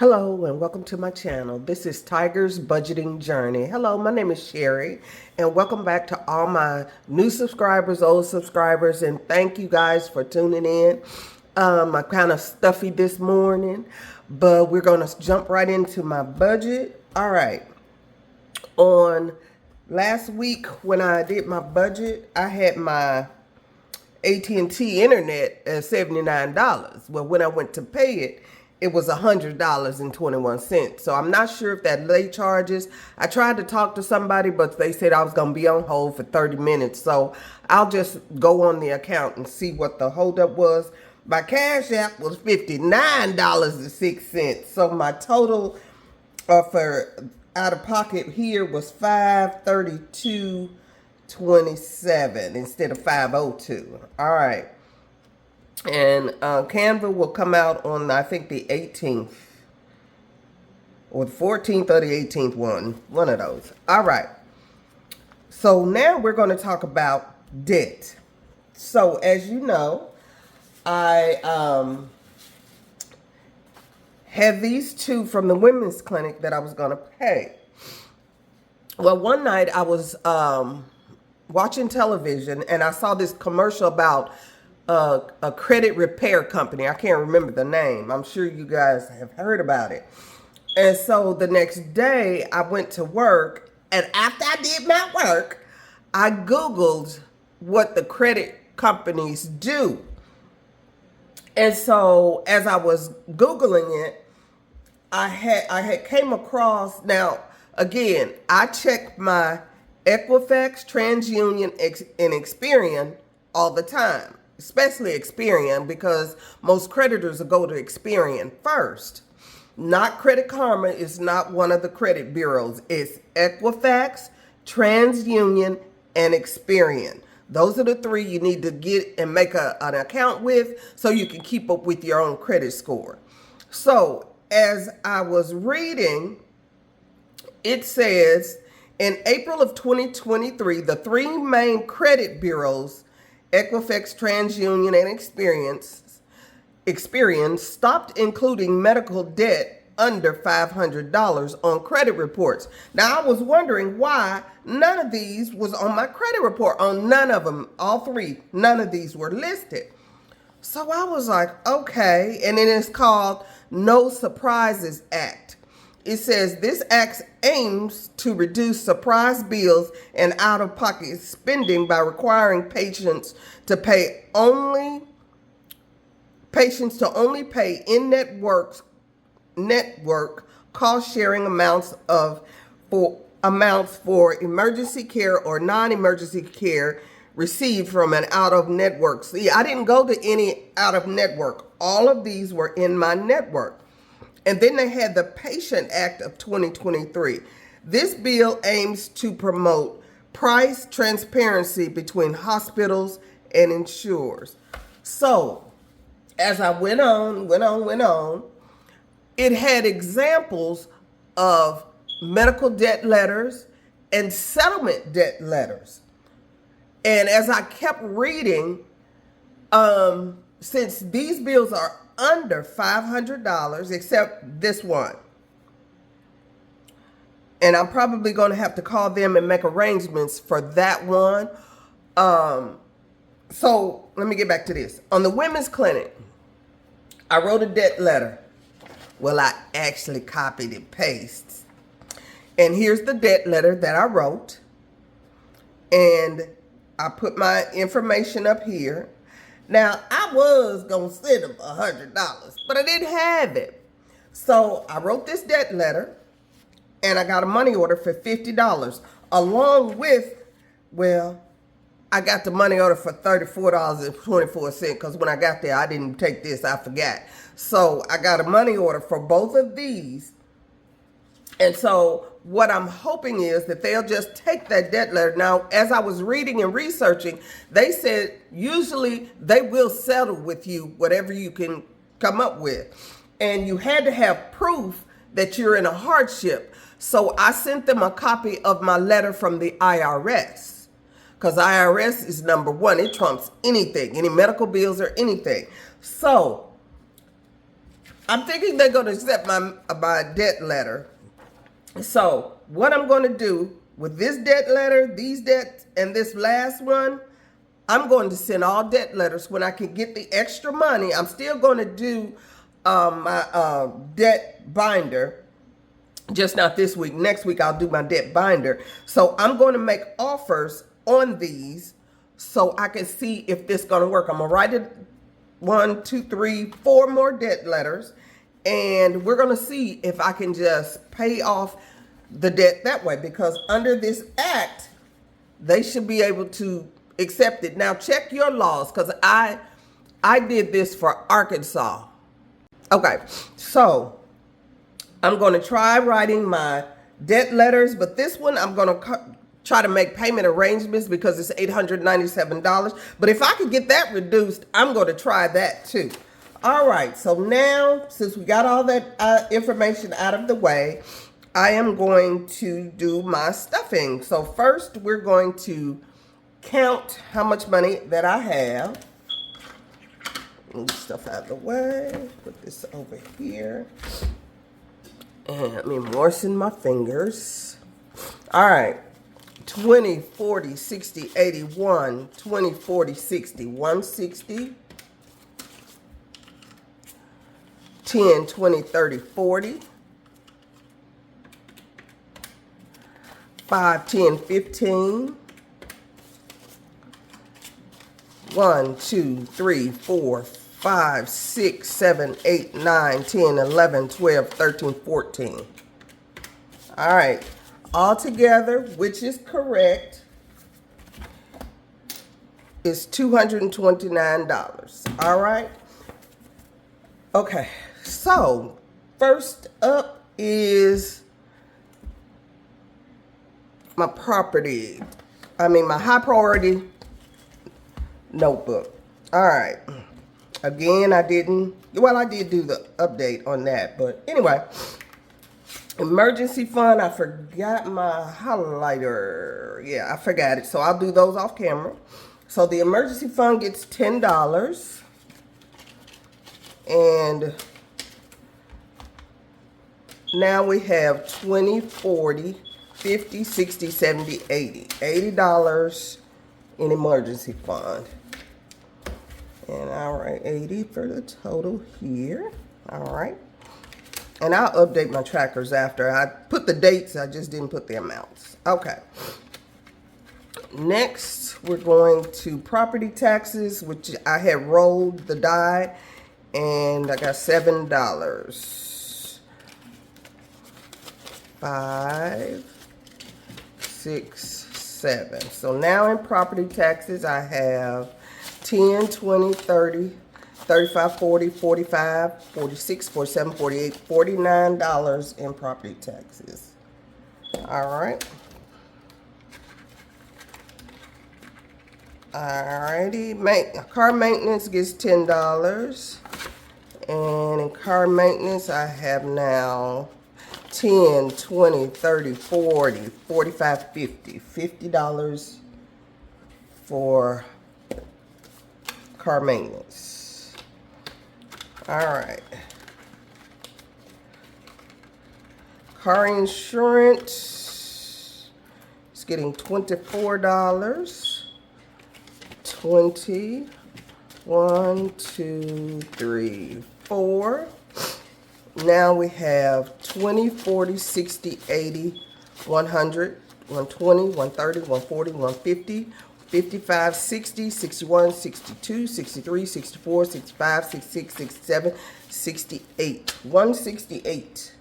Hello and welcome to my channel. This is Tiger's Budgeting Journey. Hello, my name is Sherry and welcome back to all my new subscribers, old subscribers, and thank you guys for tuning in. I'm kind of stuffy this morning, but we're going to jump right into my budget. All right. On last week when I did my budget, I had my AT&T internet at $79. Well, when I went to pay it, it was $100.21. So I'm not sure if that late charges. I tried to talk to somebody, but they said I was going to be on hold for 30 minutes. So I'll just go on the account and see what the holdup was. My Cash App was $59.06. So my total for out of pocket here was $532.27 instead of $502. All right. And Canva will come out on, I think, the 18th. Or the 14th or the 18th one of those. All right. So now we're going to talk about debt. So as you know, I had these two from the women's clinic that I was going to pay. Well, one night I was watching television and I saw this commercial about a credit repair company. I can't remember the name. I'm sure you guys have heard about it. And so the next day I went to work, and after I did my work, I Googled what the credit companies do. And so as I was Googling it, I had came across, now again, I check my Equifax, TransUnion, and Experian all the time. Especially Experian, because most creditors will go to Experian first. Not Credit Karma is not one of the credit bureaus. It's Equifax, TransUnion, and Experian. Those are the three you need to get and make an account with so you can keep up with your own credit score. So as I was reading, it says in April of 2023, the three main credit bureaus, Equifax, TransUnion, and Experian stopped including medical debt under $500 on credit reports. Now, I was wondering why none of these was on my credit report. On none of them, all three, none of these were listed. So I was like, okay. And then it's called No Surprises Act. It says this act aims to reduce surprise bills and out-of-pocket spending by requiring patients to only pay in-network cost-sharing amounts for emergency care or non-emergency care received from an out-of-network. See, I didn't go to any out-of-network. All of these were in my network. And then they had the Patient Act of 2023. This bill aims to promote price transparency between hospitals and insurers. So, as I went on, it had examples of medical debt letters and settlement debt letters. And as I kept reading, since these bills are under $500, except this one. And I'm probably going to have to call them and make arrangements for that one. So let me get back to this. On the women's clinic, I wrote a debt letter. Well, I actually copied and pasted. And here's the debt letter that I wrote. And I put my information up here. Now, I was going to send them $100, but I didn't have it. So I wrote this debt letter, and I got a money order for $50, along with, well, I got the money order for $34.24, because when I got there, I didn't take this, I forgot. So I got a money order for both of these. And so what I'm hoping is that they'll just take that debt letter. Now, as I was reading and researching, they said usually they will settle with you whatever you can come up with. And you had to have proof that you're in a hardship. So I sent them a copy of my letter from the IRS. Because IRS is number one. It trumps anything, any medical bills or anything. So I'm thinking they're going to accept my debt letter. So what I'm going to do with this debt letter, these debts, and this last one, I'm going to send all debt letters when I can get the extra money. I'm still going to do my debt binder, just not this week. Next week I'll do my debt binder. So I'm going to make offers on these so I can see if this is going to work. I'm going to write it 1, 2, 3, 4 more debt letters, and we're going to see if I can just pay off the debt that way, because under this act they should be able to accept it. Now check your laws, because I did this for Arkansas. Okay, so I'm going to try writing my debt letters, but this one I'm going to try to make payment arrangements because it's $897. But if I could get that reduced, I'm going to try that too. All right, so now since we got all that information out of the way, I am going to do my stuffing. So first we're going to count how much money that I have. Move stuff out of the way. Put this over here. And let me moisten my fingers. All right. 20, 40, 60, 81, 20, 40, 60, 160. 10, 20, 30, 40. 5, 10, 15. 1, 2, 3, 4, 5, 6, 7, 8, 9, 10, 11, 12, 13, 14. All right. All together, which is correct, is $229. All right. Okay. So first up is my property. My high priority notebook. All right. Again, I did do the update on that, but anyway, emergency fund, I forgot my highlighter. Yeah, I forgot it, so I'll do those off camera. So the emergency fund gets $10, and now we have 20, 40, 50, 60, 70, 80. $80 in emergency fund. And I'll write 80 for the total here. All right. And I'll update my trackers after. I put the dates, I just didn't put the amounts. Okay. Next, we're going to property taxes, which I had rolled the die, and I got $7. 5, 6, 7. So now in property taxes, I have 10, 20, 30, 35, 40, 45, 46, 47, 48, $49 in property taxes. All right. Alrighty, car maintenance gets $10. And in car maintenance, I have now 10, 20, 30, 40, 45, 50. $50 for car maintenance. All right. Car insurance is getting $24. 20, 1, 2, 3, 4. Now we have 20, 40, 60, 80, 100, 120, 130, 140, 150, 55, 60, 61, 62, 63, 64, 65, 66, 67, 68. 168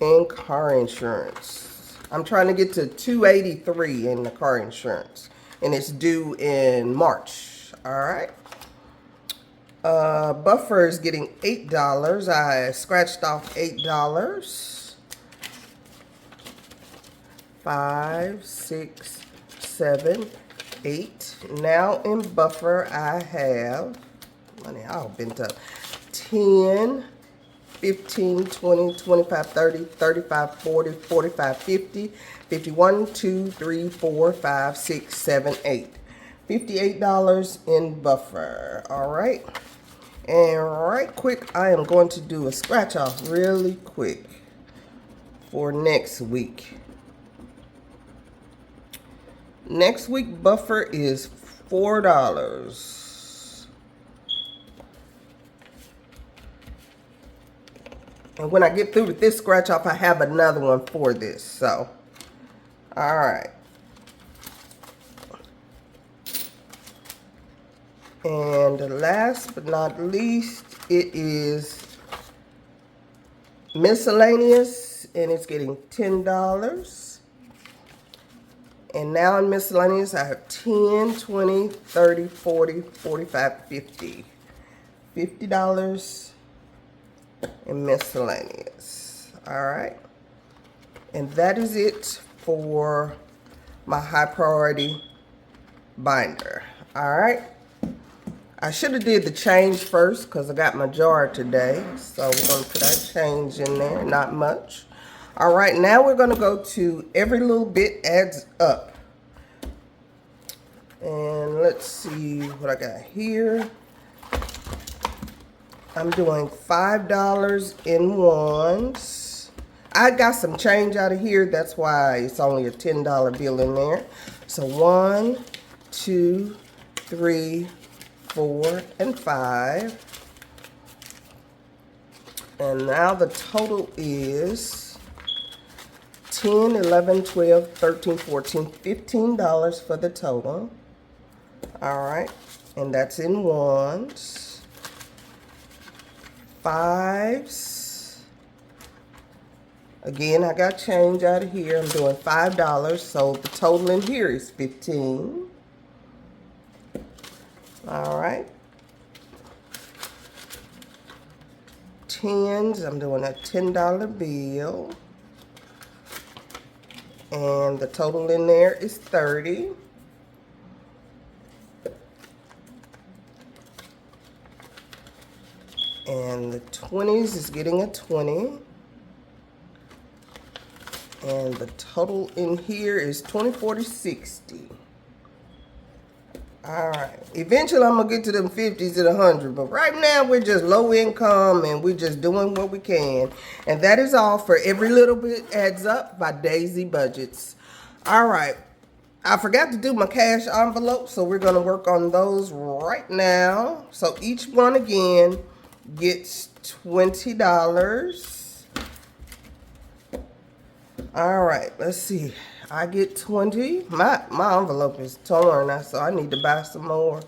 in car insurance. I'm trying to get to 283 in the car insurance, and it's due in March. All right. Buffer is getting $8. I scratched off $8. 5, 6, 7, 8. Now in buffer, I have money all bent up. 10, 15, 20, 25, 30, 35, 40, 45, 50, 51, 2, 3, 4, 5, 6, 7, 8. $58 in buffer. All right. And right quick, I am going to do a scratch off really quick for next week. Next week buffer is $4. And when I get through with this scratch off, I have another one for this. So, all right. And last but not least, it is miscellaneous, and it's getting $10. And now in miscellaneous, I have 10, 20, 30, 40, 45, 50. $50 in miscellaneous. All right. And that is it for my high priority binder. All right. I should have did the change first because I got my jar today. So we're going to put our change in there, not much. All right, now we're going to go to every little bit adds up. And let's see what I got here. I'm doing $5 in ones. I got some change out of here. That's why it's only a $10 bill in there. So 1, 2, 3, 4, and 5. And now the total is 10, 11, 12, 13, 14, $15 for the total. All right. And that's in ones. Fives. Again, I got change out of here. I'm doing $5. So the total in here is 15. All right. Tens, I'm doing a $10 bill. And the total in there is 30. And the 20s is getting a 20. And the total in here is 20, 40, 60. All right. Eventually, I'm going to get to them 50s and 100. But right now, we're just low income and we're just doing what we can. And that is all for Every Little Bit Adds Up by Daisy Budgets. All right. I forgot to do my cash envelope, so we're going to work on those right now. So each one, again, gets $20. All right. Let's see. I get 20. My envelope is torn, so I need to buy some more.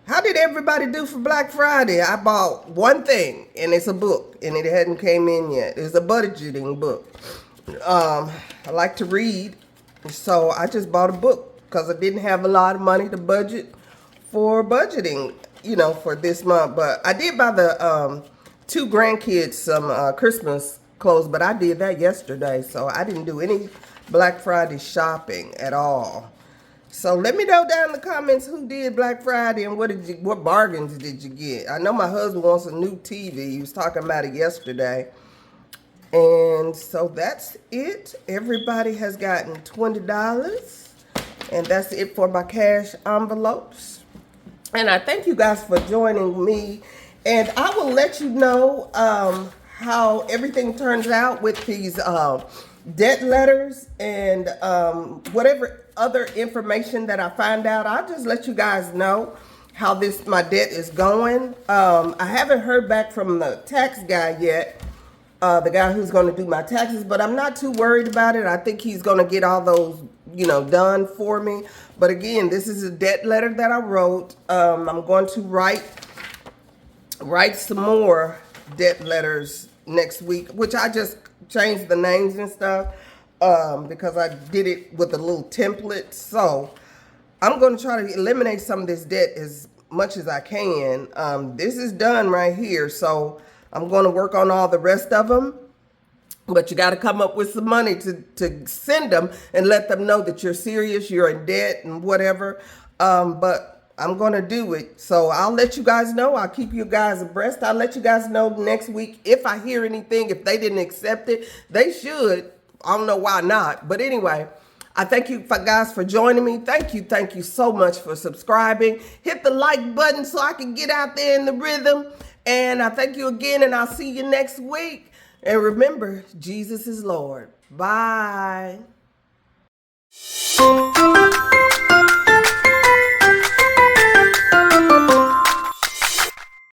How did everybody do for Black Friday? I bought one thing, and it's a book, and it hadn't came in yet. It's a budgeting book. I like to read, so I just bought a book because I didn't have a lot of money to budget for budgeting, for this month. But I did buy the 2 grandkids some Christmas clothes, but I did that yesterday, so I didn't do any Black Friday shopping at all. So let me know down in the comments who did Black Friday and what bargains did you get. I know my husband wants a new TV. He was talking about it yesterday. And so that's it. Everybody has gotten $20. And that's it for my cash envelopes. And I thank you guys for joining me. And I will let you know how everything turns out with these debt letters and whatever other information that I find out. I'll just let you guys know how my debt is going. I haven't heard back from the tax guy yet, the guy who's going to do my taxes, but I'm not too worried about it. I think he's going to get all those, done for me. But again, this is a debt letter that I wrote. I'm going to write some more debt letters next week, which I just changed the names and stuff because I did it with a little template. So I'm going to try to eliminate some of this debt as much as I can. This is done right here, so I'm going to work on all the rest of them. But you got to come up with some money to send them and let them know that you're serious, you're in debt and whatever. But I'm going to do it. So I'll let you guys know. I'll keep you guys abreast. I'll let you guys know next week if I hear anything. If they didn't accept it, they should. I don't know why not. But anyway, I thank you guys for joining me. Thank you so much for subscribing. Hit the like button so I can get out there in the rhythm. And I thank you again, and I'll see you next week. And remember, Jesus is Lord. Bye.